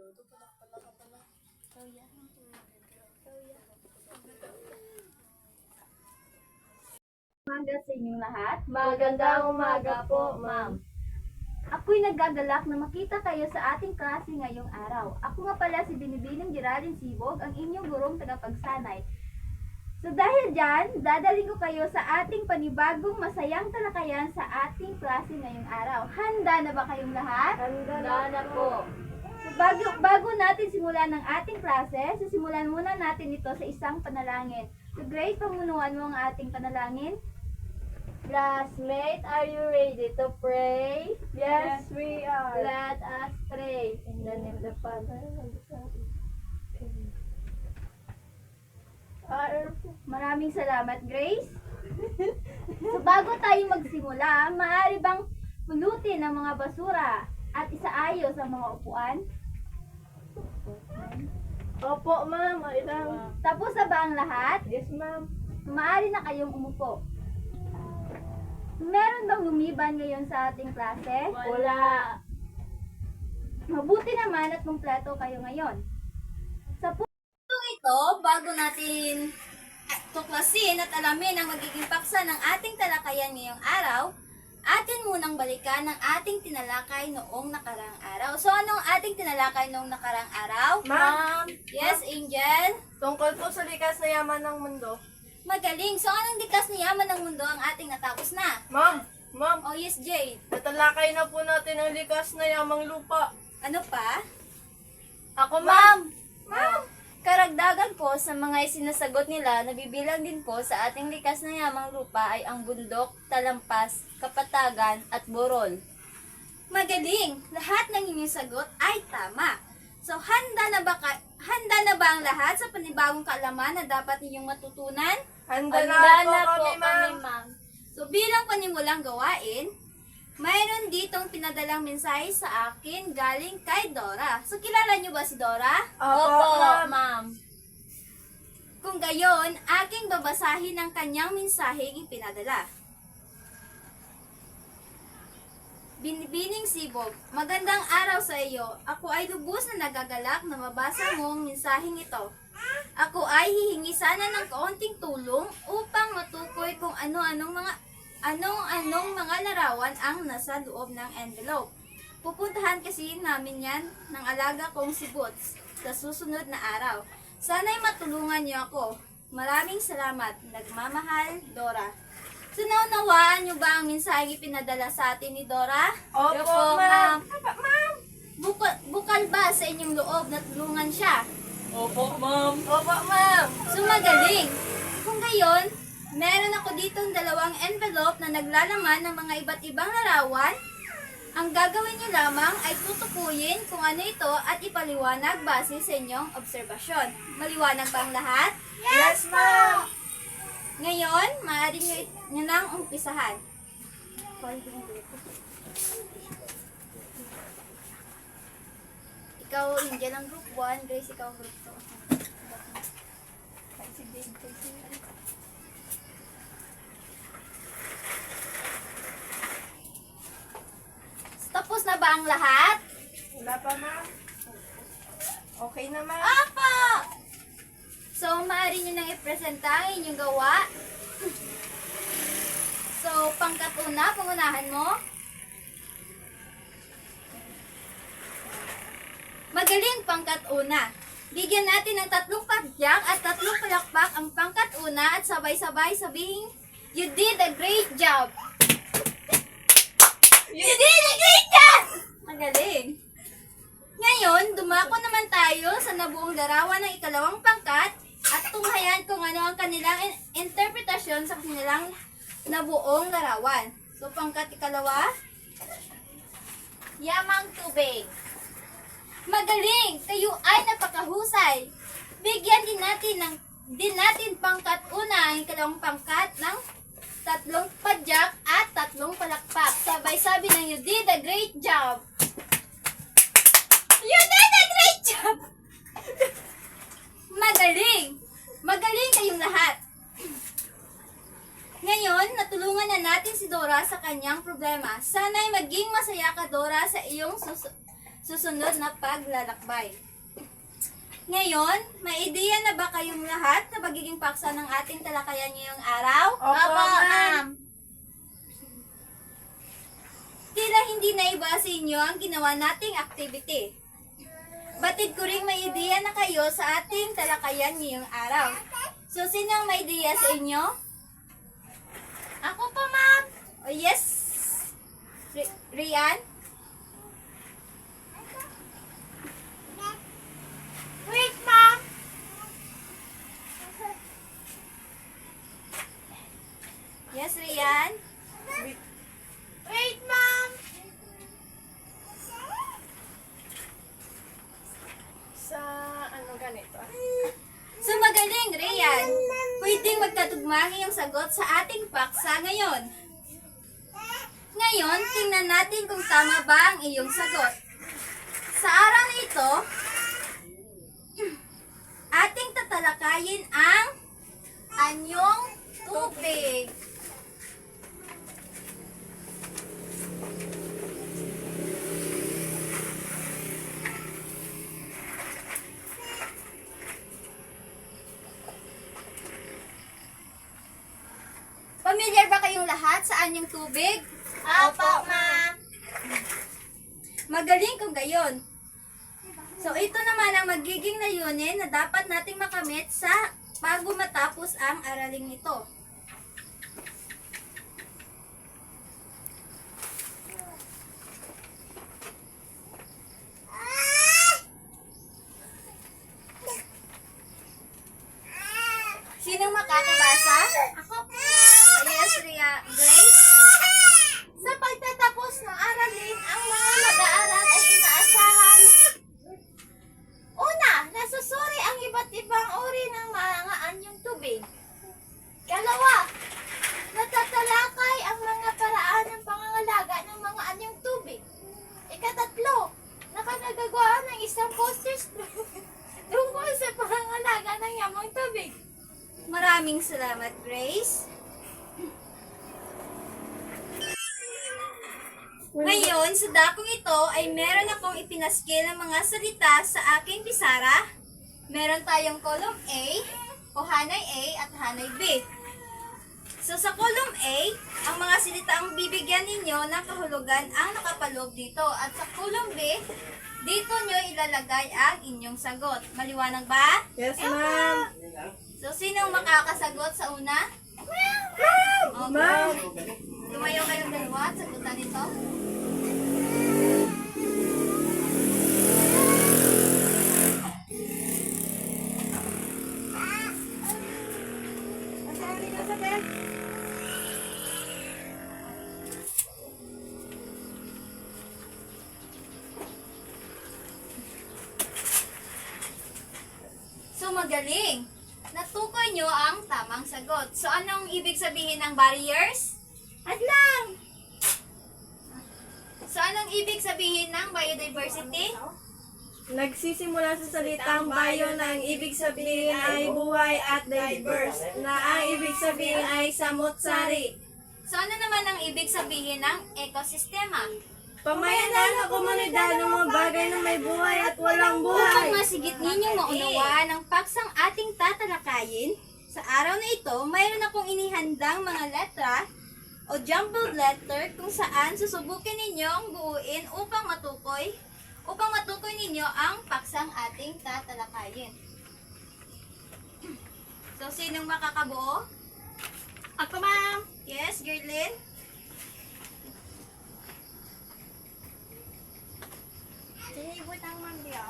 Umaga sa inyong lahat. Magandang umaga po, ma'am. Ako'y nagagalak na makita kayo sa ating klase ngayong araw. Ako nga pala si Binibining Geraldine Sibog, ang inyong gurong tagapagsanay. So dahil dyan, dadalhin ko kayo sa ating panibagong masayang talakayan sa ating klase ngayong araw. Handa na ba kayong lahat? Handa na po. So bago natin simulan ng ating klase, sisimulan muna natin ito sa isang panalangin. So Grace, pamunuan mo ang ating panalangin. Classmate, are you ready to pray? Yes, we are. Let us pray. In the name of the Father, and the Son, Maraming salamat, Grace. So bago tayo magsimula, maaari bang pulutin ang mga basura at isaayos ang mga upuan? Opo, ma'am. Tapos na ba ang lahat? Yes, ma'am. Maaari na kayong umupo. Meron bang lumiban ngayon sa ating klase? Wala. Mabuti naman at kumpleto kayo ngayon. Sa puntong ito, bago natin tuklasin at alamin ang magiging paksa ng ating talakayan ngayong araw, atin munang balikan ang ating tinalakay noong nakarang araw. So, anong ating tinalakay noong nakarang araw? Ma'am. Yes, Angel? Tungkol po sa likas na yaman ng mundo. Magaling. So, anong likas na yaman ng mundo ang ating natapos na? Ma'am. Oh, yes, Jade. Natalakay na po natin ang likas na yamang lupa. Ano pa? Ako, ma'am. Karagdagan po sa mga isinasagot nila, nabibilang din po sa ating likas na yamang lupa ay ang bundok, talampas, kapatagan, at burol. Magaling! Lahat ng inyong sagot ay tama. So, handa na ba ang lahat sa panibagong kaalaman na dapat ninyong matutunan? Handa na po kami, ma'am. So, bilang panimulang gawain, mayroon ditong pinadalang mensahe sa akin galing kay Dora. So, kilala niyo ba si Dora? Opo, ma'am. Kung gayon, aking babasahin ang kanyang mensaheng ipinadala. Binibining Sibog, magandang araw sa iyo. Ako ay lubos na nagagalak na mabasa mo ang mensaheng ito. Ako ay hihingi sana ng kaunting tulong upang matukoy kung anong mga larawan ang nasa loob ng envelope. Pupuntahan kasi namin yan ng alaga kong si Boots sa susunod na araw. Sana'y matulungan niyo ako. Maraming salamat. Nagmamahal, Dora. So, naunawaan niyo ba ang mensaheng ipinadala sa atin ni Dora? Opo, ma'am. Bukal ba sa inyong loob na tulungan siya? Opo, ma'am. Opo, ma'am. So, magaling. Kung gayon, meron ako ditong dalawang envelope na naglalaman ng mga iba't ibang larawan. Ang gagawin niyo lamang ay tutukuyin kung ano ito at ipaliwanag base sa inyong obserbasyon. Maliwanag ba ang lahat? Yes, ma'am. Ngayon, maaari niyo nang umpisahan. Ikaw, Angel, ang group 1. Grace, ikaw ang group 2. Tapos na ba ang lahat? Wala pa, ma'am. Okay na, ma'am. Apa! So, maaari nyo nang ipresenta ang inyong gawa. So, pangkat una, pangunahan mo. Magaling, pangkat una. Bigyan natin ng 3 padyak at 3 palakpak ang pangkat una at sabay-sabay sabihin, you did a great job! You did a great job! Magaling. Ngayon, dumako naman tayo sa nabuong larawan ng ikalawang pangkat at tunghayan kung ano ang kanilang interpretasyon sa kanilang nabuong larawan. So, pangkat ikalawa, yamang tubig. Magaling! Kayo ay napakahusay. Bigyan din natin pangkat una ang ikalawang pangkat ng 3 padyak at 3 palakpak. Sabay-sabi ng you did a great job. You did a great job! Magaling! Magaling kayong lahat. Ngayon, natulungan na natin si Dora sa kanyang problema. Sana'y maging masaya ka, Dora, sa iyong susunod na paglalakbay. Ngayon, may ideya na ba kayong lahat na magiging paksa ng ating talakayan ngayong araw? Opo, ma'am. Tila hindi na iba sa inyo ang ginawa nating activity. Batid ko rin may ideya na kayo sa ating talakayan ngayong araw. So, sino ang may ideya sa inyo? Ako po, ma'am. Oh, yes? Rian? Wait, ma'am. Yes, Rian? Wait, ma'am. Sa ganito? So magaling, Rian. Pwedeng magkatugma ang iyong sagot sa ating paksa ngayon. Ngayon, tingnan natin kung tama ba ang iyong sagot. Sa araw na ito, ating tatalakayin ang anyong tubig. Pamilyar ba kayong lahat sa anyong tubig? Opo, ma'am. Magaling kung gayon. So, ito naman ang magiging layunin na dapat nating makamit sa bago matapos ang araling ito. Sinong makakabasa? Ako po. Yes, Grace? Sa pagtatapos ng aralin, ang mga mag-aaral ay inaasahan. Una, nasusuri ang iba't ibang uri ng mga anyong tubig. Kalawa, natatalakay ang mga paraan ng pangangalaga ng mga anyong tubig. Ikatatlo, nakanagagawa ng isang posters tungkol sa pangangalaga ng yamang tubig. Maraming salamat, Grace. Ngayon, sa dakong ito ay meron akong ipinaskil ng mga salita sa aking pisara. Meron tayong column A, o hanay A at hanay B. So sa column A, ang mga salita ang bibigyan ninyo ng kahulugan ang nakapaloob dito. At sa column B, dito nyo ilalagay ang inyong sagot. Maliwanag ba? Yes, ma'am. So sinong makakasagot sa una? Ma'am. Tumayo kayong dalawa at sagutan ito. So magaling! Natukoy nyo ang tamang sagot. So anong ibig sabihin ng barriers? Adlang! So anong ibig sabihin ng biodiversity? Nagsisimula sa salitang bio na ang ibig sabihin ay buhay at diverse, na ang ibig sabihin ay samot-sari. So ano naman ang ibig sabihin ng ekosistema? Pamayanan ng komunidad ng mga bagay na may buhay at walang Upang buhay. masigit ninyong maunawaan ang paksang ating tatalakayin, sa araw na ito, mayroon akong inihandang mga letra o jumbled letter kung saan susubukin ninyong buuin upang matukoy ninyo ang paksang ating tatalakayin. So, sinong makakabuo? Ako, ma'am. Yes, Gerlin? Sinibot ang ma'am diya.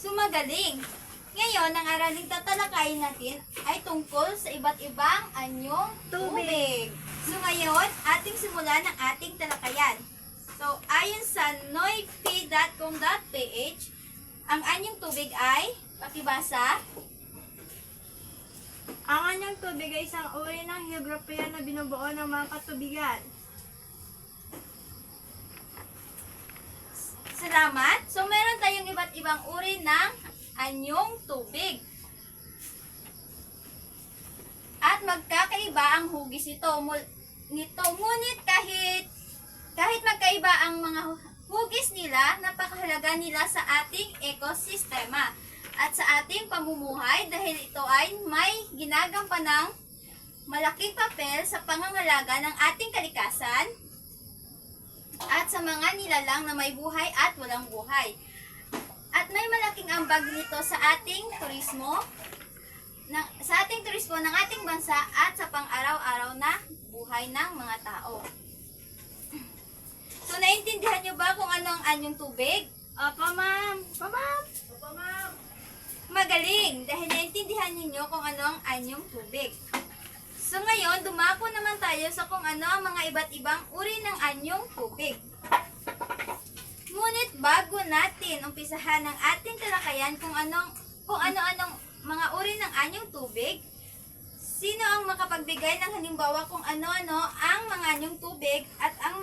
Sumagaling. Ngayon, ang araling tatalakayin natin ay tungkol sa iba't ibang anyong tubig. So ngayon, ating simulan ang ating talakayan. So ayon sa noip.com.ph, ang anyong tubig ay, pakibasa, Ang anyong tubig ay isang uri ng heograpiya na binubuo ng mga katubigan. salamat. So meron tayong iba't ibang uri ng anyong tubig. At magkakaiba ang hugis nito. Ngunit kahit magkaiba ang mga hugis nila, napakahalaga nila sa ating ekosistema at sa ating pamumuhay dahil ito ay may ginagampanang malaking papel sa pangangalaga ng ating kalikasan at sa mga nilalang na may buhay at walang buhay. At may malaking ambag nito sa ating turismo, ng ating bansa at sa pang-araw-araw na buhay ng mga tao. So, naintindihan nyo ba kung ano ang anyong tubig? Opo, ma'am. Opo, ma'am. Opo, ma'am. Magaling! Dahil naintindihan ninyo kung ano ang anyong tubig. So, ngayon, dumako naman tayo sa kung ano ang mga iba't ibang uri ng anyong tubig. Ngunit bago natin umpisahan ang ating talakayan kung ano-anong mga uri ng anyong tubig, sino ang makapagbigay ng halimbawa kung ano-ano ang mga anyong tubig at ang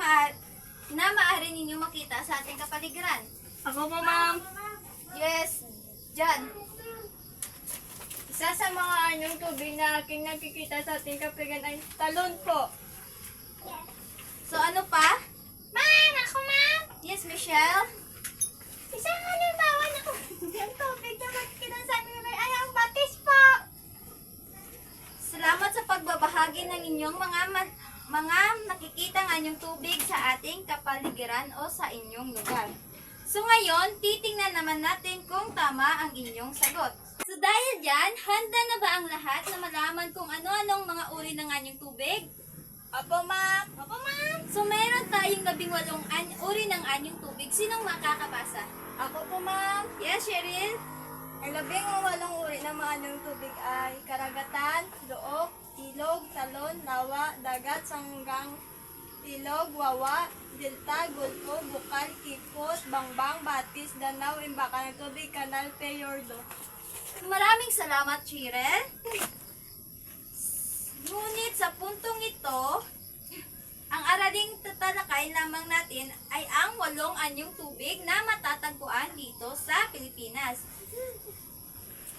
maaari ninyo makita sa ating kapaligiran? Ako po, ma'am. Yes, Jan. Isa sa mga anyong tubig na aking nakikita sa ating kapaligiran ay talon po. So, ano pa? Ma'am, ako ma'am. Yes, Michelle? Isang halimbawa ng yung tubig na makikita sa amin ay ang batis po. Salamat sa pagbabahagi ng inyong mga nakikita ng anyong tubig sa ating kapaligiran o sa inyong lugar. So ngayon, titingnan naman natin kung tama ang inyong sagot. So dahil dyan, handa na ba ang lahat na malaman kung ano-anong mga uri ng anyong tubig? Opo, ma'am. Opo, ma'am! So meron tayong 18 uri ng anyong tubig. Sinong makakabasa? Ako po, ma'am. Yes, Cheryl? Ang 18 uri ng mga anyong tubig ay karagatan, look, ilog, talon, lawa, dagat, sanggang, ilog, wawa, delta, gulpo, bukal, kipot, bangbang, batis, danaw, imbakan ng tubig, kanal, peyordo. Maraming salamat, Cheryl. Ngunit sa puntong ito, ang araling tatalakay lamang natin ay ang 8 anyong tubig na matatagpuan dito sa Pilipinas.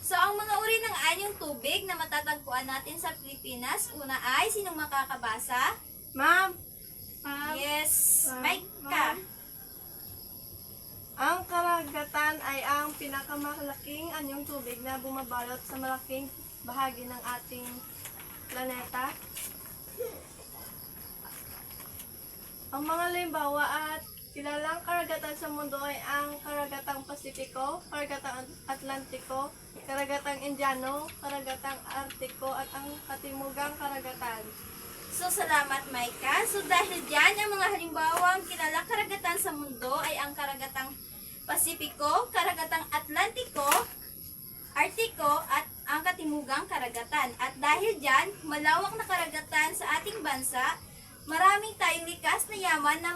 So, ang mga uri ng anyong tubig na matatagpuan natin sa Pilipinas, una ay, sinong makakabasa? Ma'am, Yes, Ma'am. Mike ka. ang karagatan ay ang pinakamalaking anyong tubig na bumabalot sa malaking bahagi ng ating planeta. Ang mga halimbawa at kilalang karagatan sa mundo ay ang karagatang Pasipiko, karagatang Atlantiko, karagatang Indiano, karagatang Artiko at ang katimugang karagatan. So, salamat, Maika. So, dahil dyan, ang mga halimbawang kilalang karagatan sa mundo ay ang karagatang Pasipiko, karagatang Atlantiko, Artiko, at ang katimugang karagatan. At dahil dyan, malawak na karagatan sa ating bansa, maraming tayong likas na yaman na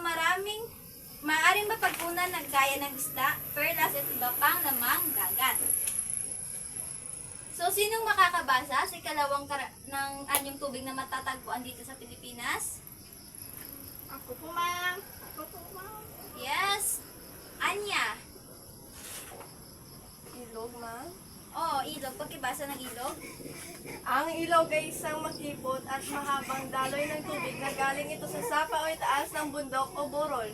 maaaring mapagpunan ng gaya ng isda, perlas at iba pang lamang dagat. So, sinong makakabasa sa ikalawang ng anyong tubig na matatagpuan dito sa Pilipinas? Ako po, ma'am. Ako po, ma'am. Yes! Anya! Ilog, ma'am. Oh, ilog. Pagkibasa ng ilog. Ang ilog ay isang makipot at mahabang daloy ng tubig na galing ito sa sapa o itaas ng bundok o burol.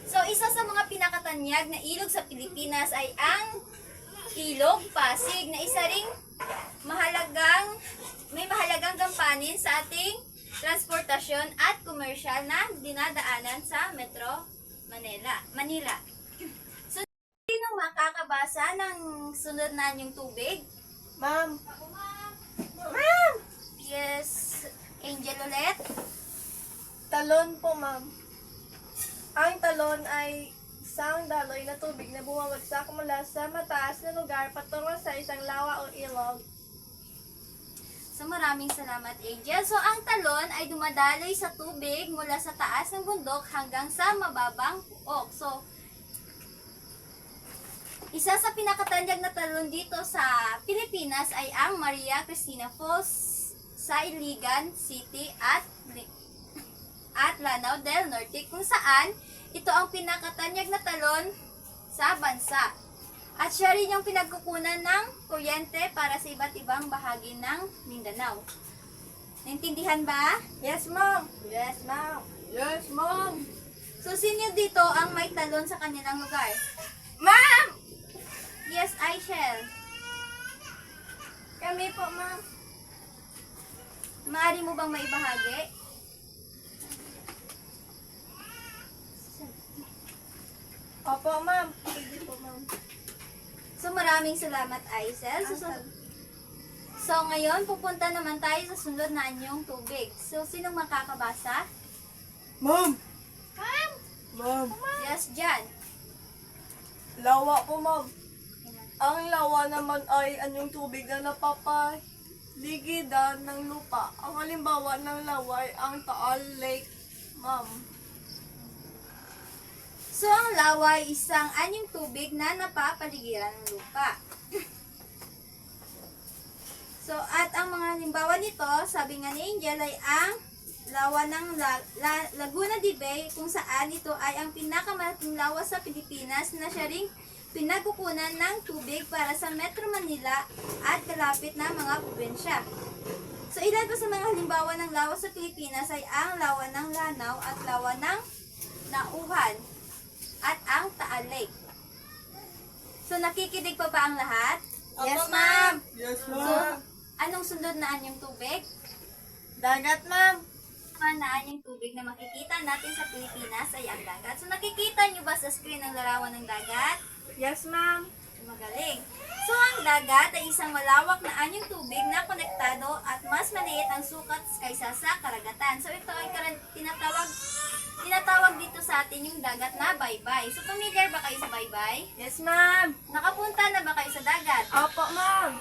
So, isa sa mga pinakatanyag na ilog sa Pilipinas ay ang Ilog Pasig na isa ring may mahalagang gampanin sa ating transportasyon at komersyal na dinadaanan sa Metro Manila. So, sino makakabasa ng sunod na yung tubig? Ma'am, Ma'am! Yes, Angel ulit. talon po, ma'am. Ang talon ay isang daloy na tubig na bumabagsak mula sa mataas na lugar patungo sa isang lawa o ilog. So maraming salamat, Angel. So ang talon ay dumadaloy sa tubig mula sa taas ng bundok hanggang sa mababang puok. So isa sa pinakatanyag na talon dito sa Pilipinas ay ang Maria Cristina Falls sa Iligan City at Lanao del Norte, kung saan ito ang pinakatanyag na talon sa bansa. At siya rin yung pinagkukunan ng kuryente para sa iba't ibang bahagi ng Mindanao. Naintindihan ba? Yes, ma'am. Yes, ma'am. Yes, ma'am. So, sino dito ang may talon sa kanilang lugar? Ma'am! Yes, I shall. Kami po, ma'am. Maaari mo bang maibahagi? Opo, ma'am. Pwede po, ma'am. So, maraming salamat, Aisel. So, ngayon, pupunta naman tayo sa sunod na anyong tubig. So, sinong makakabasa? Ma'am! Ma'am! Ma'am! Yes, Jan. Lawa po, ma'am. Ang lawa naman ay anyong tubig na napapaligidan ng lupa. Ang halimbawa ng lawa ay ang Taal Lake, ma'am. So, ang lawa ay isang anyong tubig na napapaligiran ng lupa. So, at ang mga halimbawa nito, sabi nga ni Angel, ay ang lawa ng Laguna de Bay, kung saan ito ay ang pinakamalaking lawa sa Pilipinas na siya ring pinagkukunan ng tubig para sa Metro Manila at kalapit na mga probinsya. So, ilan pa sa mga halimbawa ng lawa sa Pilipinas ay ang lawa ng Lanao at lawa ng Nauhan at ang Taal Lake. So, nakikinig pa ba ang lahat? Yes, ma'am. Yes, So, anong sunod na anyong tubig? Dagat, ma'am. Na anyong tubig na makikita natin sa Pilipinas ay ang dagat. So, nakikita nyo ba sa screen ang larawan ng dagat? Yes, ma'am. Magaling. So, ang dagat ay isang malawak na anyong tubig na konektado at mas maliit ang sukat kaysa sa karagatan. So, ito ay tinatawag dito sa atin yung dagat na baybay. So, familiar ba kayo sa baybay? Yes, ma'am. Nakapunta na ba kayo sa dagat? Opo, ma'am.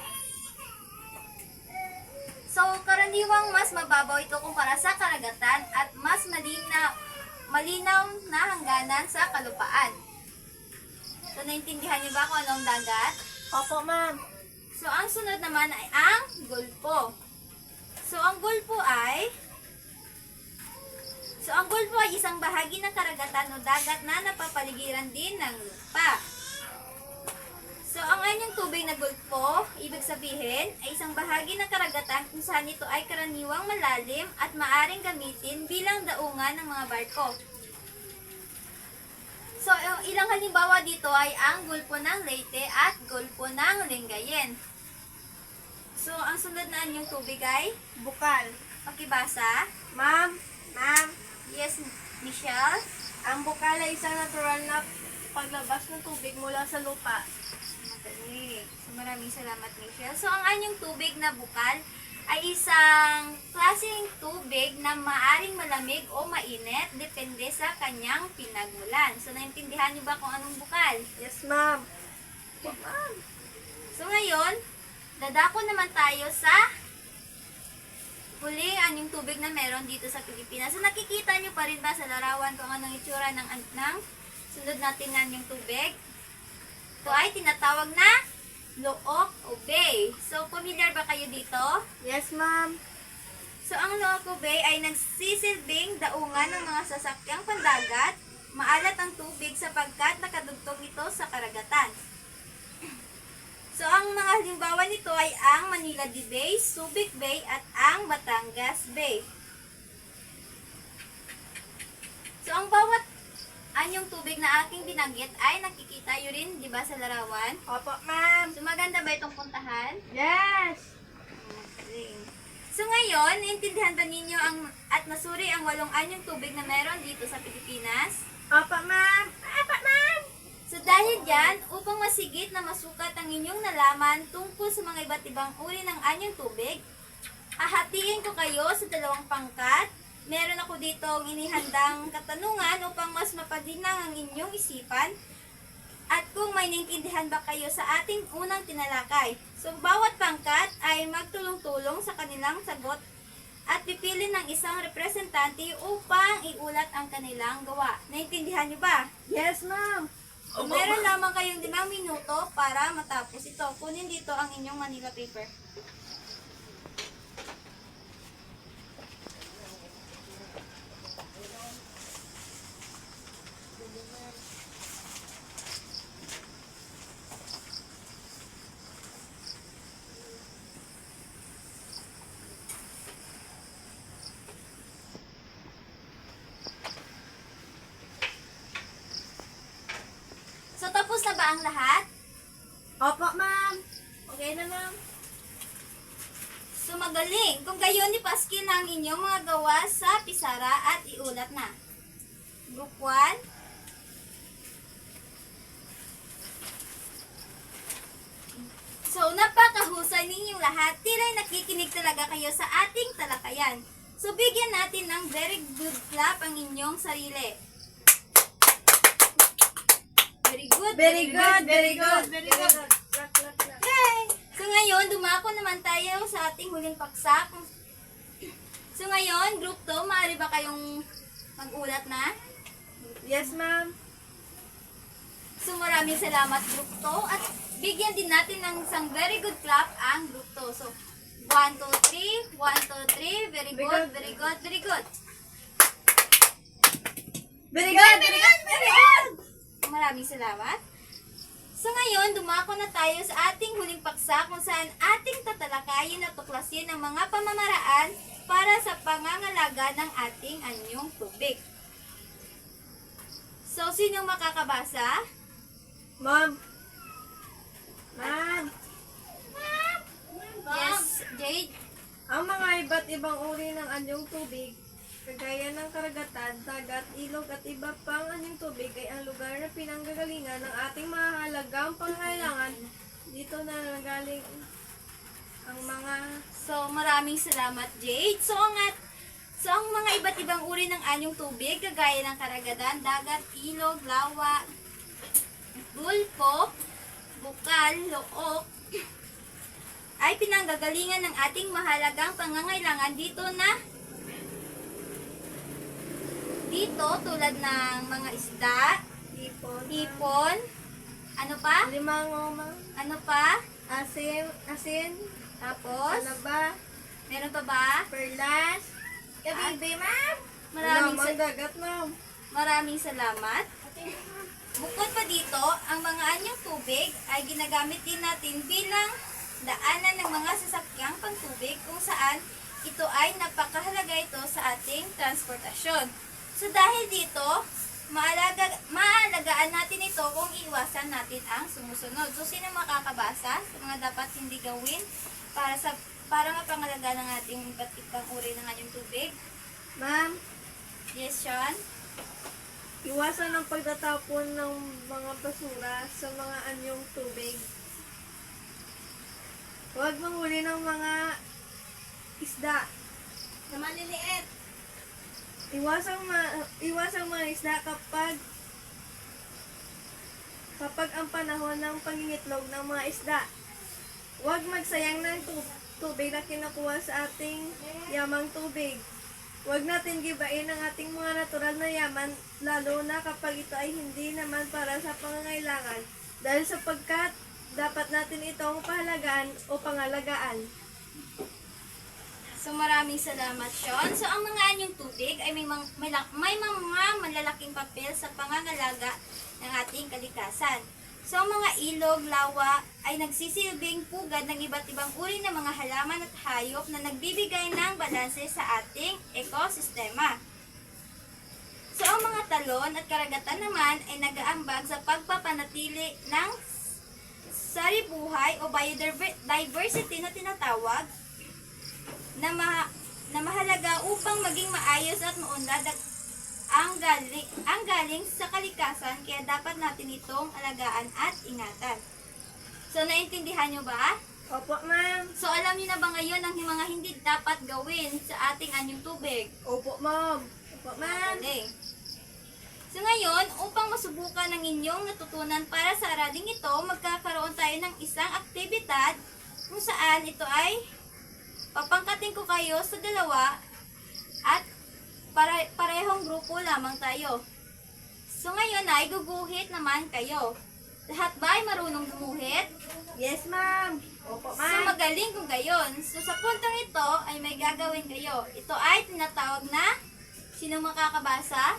So, karaniwang mas mababaw ito kumpara sa karagatan at mas malinaw na hangganan sa kalupaan. So, naintindihan niyo ba kung anong dagat? Opo, ma'am. So, ang sunod naman ay ang gulpo. So, ang gulpo ay isang bahagi ng karagatan o dagat na napapaligiran din ng lupa. So, ang anyong tubig na gulpo, ibig sabihin, ay isang bahagi ng karagatan kung saan ito ay karaniwang malalim at maaring gamitin bilang daungan ng mga barko. So, ilang halimbawa dito ay ang gulpo ng Leyte at gulpo ng Lingayen. So, ang sunod na anyong tubig ay Bukal. pakibasa. Ma'am. Ma'am. Yes, Michelle. Ang bukal ay isang natural na paglabas ng tubig mula sa lupa. Magaling. So, maraming salamat, Michelle. So, ang anyong tubig na bukal ay isang klaseng tubig na maaring malamig o mainit depende sa kanyang pinagmulan. So, naintindihan niyo ba kung anong bukal? Yes, ma'am. Ma'am. So, ngayon, dadako naman tayo sa huling anyong tubig na meron dito sa Pilipinas. So, nakikita niyo pa rin ba sa larawan kung anong itsura ng sunod natin na anyong tubig? Ito ay tinatawag na Look o Bay. So, familiar ba kayo dito? Yes, ma'am. So, ang Look o Bay ay nagsisilbing daungan ng mga sasakyang pandagat. Maalat ang tubig sapagkat nakadugtong ito sa karagatan. So, ang mga halimbawa nito ay ang Manila Bay, Subic Bay, at ang Batangas Bay. So, ang bawat anyong tubig na aking binanggit ay nakikita nyo rin, di ba, sa larawan? Opo, ma'am. So, maganda ba itong puntahan? Yes. Okay. So, ngayon, naintindihan ba ninyo at masuri ang 8 anyong tubig na meron dito sa Pilipinas? Opo, ma'am. Opo, ma'am. So dahil dyan, upang masigit na masukat ang inyong nalaman tungkol sa mga iba't ibang uri ng anyong tubig, hahatiin ko kayo sa 2 pangkat. Meron ako dito ang inihandang katanungan upang mas mapadinang ang inyong isipan. At kung may naintindihan ba kayo sa ating unang tinalakay? So, bawat pangkat ay magtulong-tulong sa kanilang sagot at pipili ng isang representante upang iulat ang kanilang gawa. Naintindihan niyo ba? Yes, ma'am. Meron lamang kayong 5 minuto para matapos ito. Kunin dito ang inyong Manila paper. So, tapos na ba ang lahat? Opo, ma'am. Okay na, ma'am. So, magaling. Kung gayon, ipaskin ang inyong mga gawa sa pisara at iulat na. Group 1. So, napakahusay ninyong lahat. Tira'y nakikinig talaga kayo sa ating talakayan. So, bigyan natin ng very good clap ang inyong sarili. Very good. Very good, very good, very good. Clap, clap, clap. Yay! So ngayon, dumako naman tayo sa ating huling paksa. So ngayon, group 2, maaari ba kayong mag-ulat na? Yes, ma'am. So maraming salamat group 2 at bigyan din natin ng isang very good clap ang group 2. So 1, 2, 3, 1, 2, 3, very good, very good, very good. Very good, very good, very good. Maraming salamat. So ngayon, dumako na tayo sa ating huling paksa kung saan ating tatalakayin at tuklasin ang mga pamamaraan para sa pangangalaga ng ating anyong tubig. So, sino makakabasa? Ma'am. Ma'am. Yes, Jade. Ang mga iba't ibang uri ng anyong tubig, kagaya ng karagatan, dagat, ilog at iba pang anyong tubig ay ang lugar na pinanggagalingan ng ating mahalagang pangailangan. Dito na nanggaling ang mga... So, maraming salamat, Jade. So, ang mga iba't ibang uri ng anyong tubig, kagaya ng karagatan, dagat, ilog, lawa, gulpo, bukal, look, ay pinanggagalingan ng ating mahalagang pangangailangan dito tulad ng mga isda, hipon, ano pa? Limango, ma'am. Ano pa? Asin, Tapos, ano ba? meron pa ba? Perlas, Kabibe, ma'am. lamang dagat, ma'am. Maraming salamat. Bukod pa dito, ang mga anyong tubig ay ginagamit din natin bilang daanan ng mga sasakyang pangtubig kung saan ito ay napakahalaga ito sa ating transportasyon. So dahil dito, maalagaan natin ito kung iwasan natin ang sumusunod. So sino makakabasa sa mga dapat hindi gawin para mapangalaga ng ating iba't ibang uri ng ating tubig? Ma'am, Yes, Sean? iwasan ang pagtatapon ng mga basura sa mga anyong tubig. Huwag manghuli ng mga isda. Na maliliit. Iwasang mga isda kapag ang panahon ng pangingitlog ng mga isda. Huwag magsayang ng tubig na kinukuha sa ating yamang tubig. Huwag natin gibain ang ating mga natural na yaman, lalo na kapag ito ay hindi naman para sa pangangailangan, dahil sapagkat dapat natin itong pahalagaan o pangalagaan. So maraming salamat, Sean. So ang mga anyong tubig ay may mga malalaking papel sa pangangalaga ng ating kalikasan. So ang mga ilog, lawa ay nagsisilbing pugad ng iba't ibang uri ng mga halaman at hayop na nagbibigay ng balanse sa ating ekosistema. So ang mga talon at karagatan naman ay nag-aambag sa pagpapanatili ng saribuhay o biodiversity na tinatawag na mahalaga upang maging maayos at maunlad ang galing sa kalikasan, kaya dapat natin itong alagaan at ingatan. So, naintindihan nyo ba? Opo, ma'am. So, alam niyo na ba ngayon ang mga hindi dapat gawin sa ating anyong tubig? Opo, ma'am. Opo, ma'am. Okay. So, ngayon, ngayon, upang masubukan ang inyong natutunan para sa araling ito, magkakaroon tayo ng isang aktibidad kung saan ito ay papangkatin ko kayo sa dalawa at parehong grupo lamang tayo. So ngayon ay guguhit naman kayo. Lahat ba ay marunong gumuhit? Yes, ma'am. Opo, So magaling kung gayon. So sa puntong ito ay may gagawin kayo. Ito ay tinatawag na, sino makakabasa?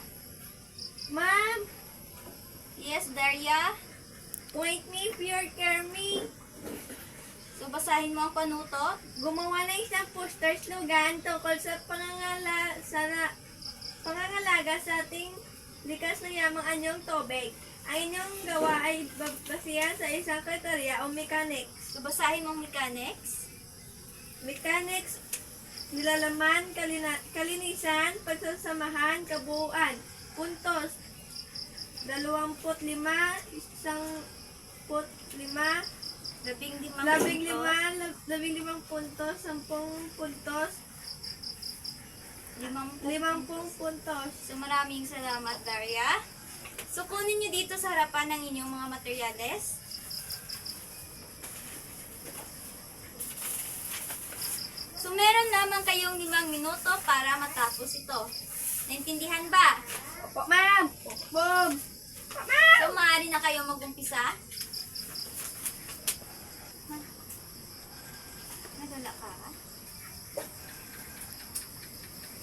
Ma'am, Yes, Daria. point me if you're care me. So basahin mo ang panuto. Gumawa ng isang poster slogan tungkol sa pangangalaga sa ating likas na yamang anyong tubig. Ang inyong gawa ay basihan sa isang kriteria o mechanics. So basahin mo ang mechanics. Mechanics, nilalaman, kalinisan, pagsasamahan, kabuuan. Puntos, 25, 15 puntos, 10 puntos, 50 puntos. So maraming salamat, Daria. So kunin nyo dito sa harapan ng inyong mga materyales. So meron lamang kayong 5 minuto para matapos ito. Naintindihan ba? Opo, ma'am! Opo! So maaari na kayo mag-umpisa. Nadala ka?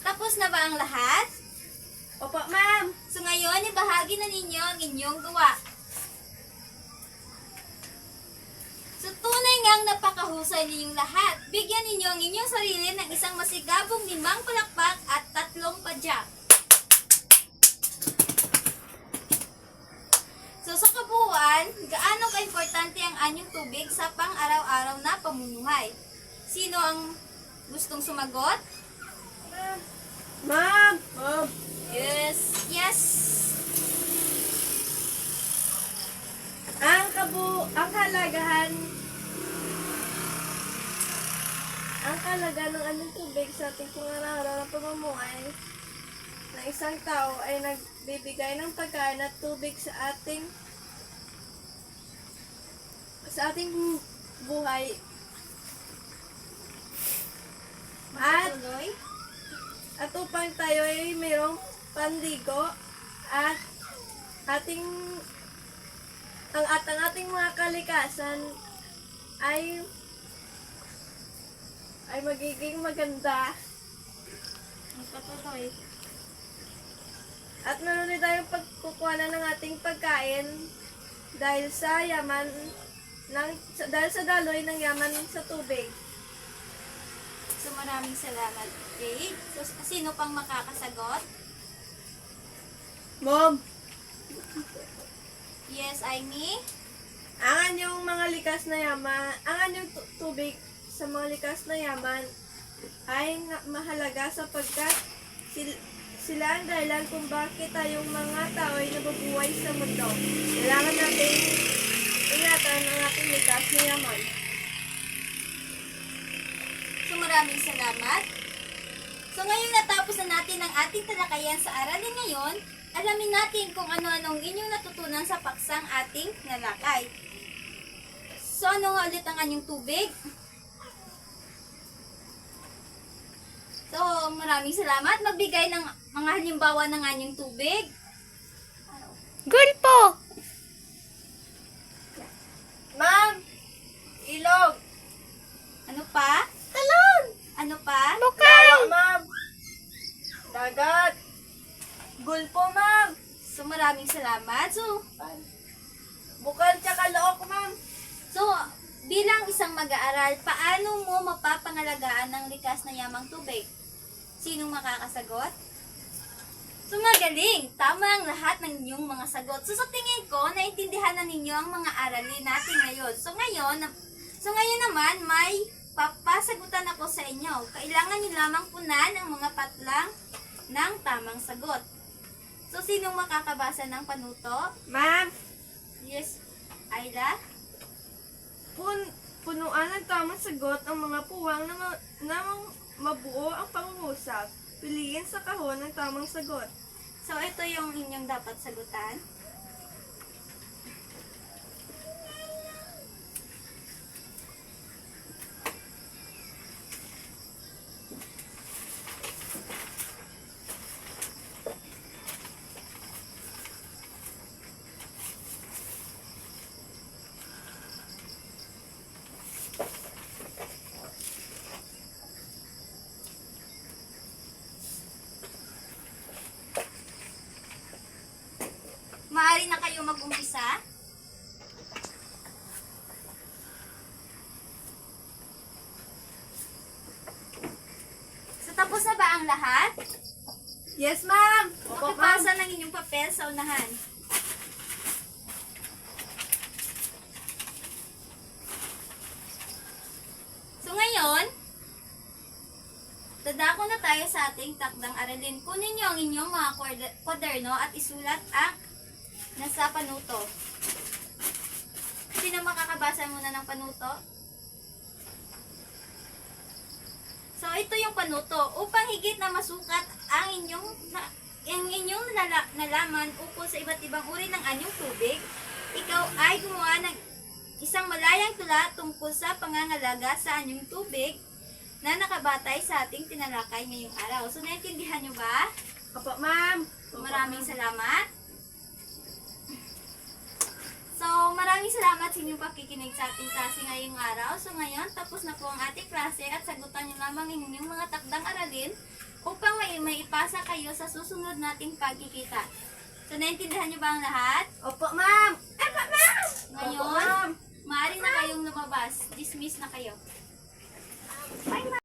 Tapos na ba ang lahat? Opo, ma'am! So ngayon, ibahagi na ninyo ang inyong gawa. So tunay ngang napakahusay ninyong lahat. Bigyan ninyo ang inyong sarili ng isang masigabong 5 palakpak at 3 padyak. So sa kabuuan, gaano ka-importante ang anyong tubig sa pang-araw-araw na pamumuhay? Sino ang gustong sumagot? Ma'am! Ma'am! Yes. Yes. Ang kalagahan ng anyong tubig sa ating pangaraw-araw na pamumuhay ng isang tao ay nagbibigay ng pagkain at tubig sa ating buhay. Tuloy. At upang tayo ay mayroong panligo at ang ating mga kalikasan ay magiging maganda Patuloy. at meron din tayong pagkukuhanan ng ating pagkain dahil sa daloy ng yaman sa tubig. So maraming salamat, Jade. So sino pang makakasagot? Mom, Yes, Aimee. ang anyong mga likas na yaman, ang anyong tubig sa mga likas na yaman ay mahalaga sapagkat sila ang dahilan kung bakit tayong mga tao ay nabubuhay sa mundo. Kailangan natin ingatan ang ating likas na yaman. So maraming salamat. So ngayon natapos na natin ang ating talakayan sa aralin ngayon, alamin natin kung ano-anong inyong natutunan sa paksang ating nalakay. So ano nga ulit ang anyong tubig? So maraming salamat. Magbigay ng mga halimbawa ng anyong tubig. Gulpo! Ma'am! Ilog! Ano pa? Talon! Ano pa? Lawa, ma'am! Dagat! Gulpo, ma'am! So maraming salamat. Bukal tsaka look, ma'am! So, bilang isang mag-aaral, paano mo mapapangalagaan ng likas na yamang tubig? Sinong makakasagot? So, magaling! Tama ang lahat ng inyong mga sagot. So, sa tingin ko, naintindihan na ninyo ang mga aralin natin ngayon. So, ngayon naman, may papasagutan ako sa inyo. Kailangan nyo lamang punan ang mga patlang ng tamang sagot. So, sinong makakabasa ng panuto? Ma'am! Yes, Ayla? Punuan ng tamang sagot ang mga puwang na mabuo ang pangungusap. Piliin sa kahon ng tamang sagot. So, ito yung inyong dapat sagutan. Maaari na kayo mag-umpisa. So, tapos na ba ang lahat? Yes, ma'am. Pakipasa ng inyong papel sa unahan. So, ngayon, dadako na tayo sa ating takdang aralin. Kunin niyo ang inyong mga kwaderno at isulat ang nasa panuto. Sino makakabasa muna ng panuto? So, ito yung panuto. Upang higit na masukat ang inyong nalaman ukol sa iba't ibang uri ng anyong tubig, ikaw ay gumawa ng isang malayang tula tungkol sa pangangalaga sa anyong tubig na nakabatay sa ating tinalakay ngayong araw. So, naintindihan nyo ba? Opo, ma'am. So, maraming salamat. So, maraming salamat sa inyong pakikinig sa ating klase ngayong araw. So, ngayon, tapos na po ang ating klase at sagutan nyo lamang inyong mga takdang aralin upang may ipasa kayo sa susunod nating pagkikita. So, naintindihan nyo ba ang lahat? Opo, ma'am. Ngayon, maaari na kayong lumabas. Dismiss na kayo. Bye,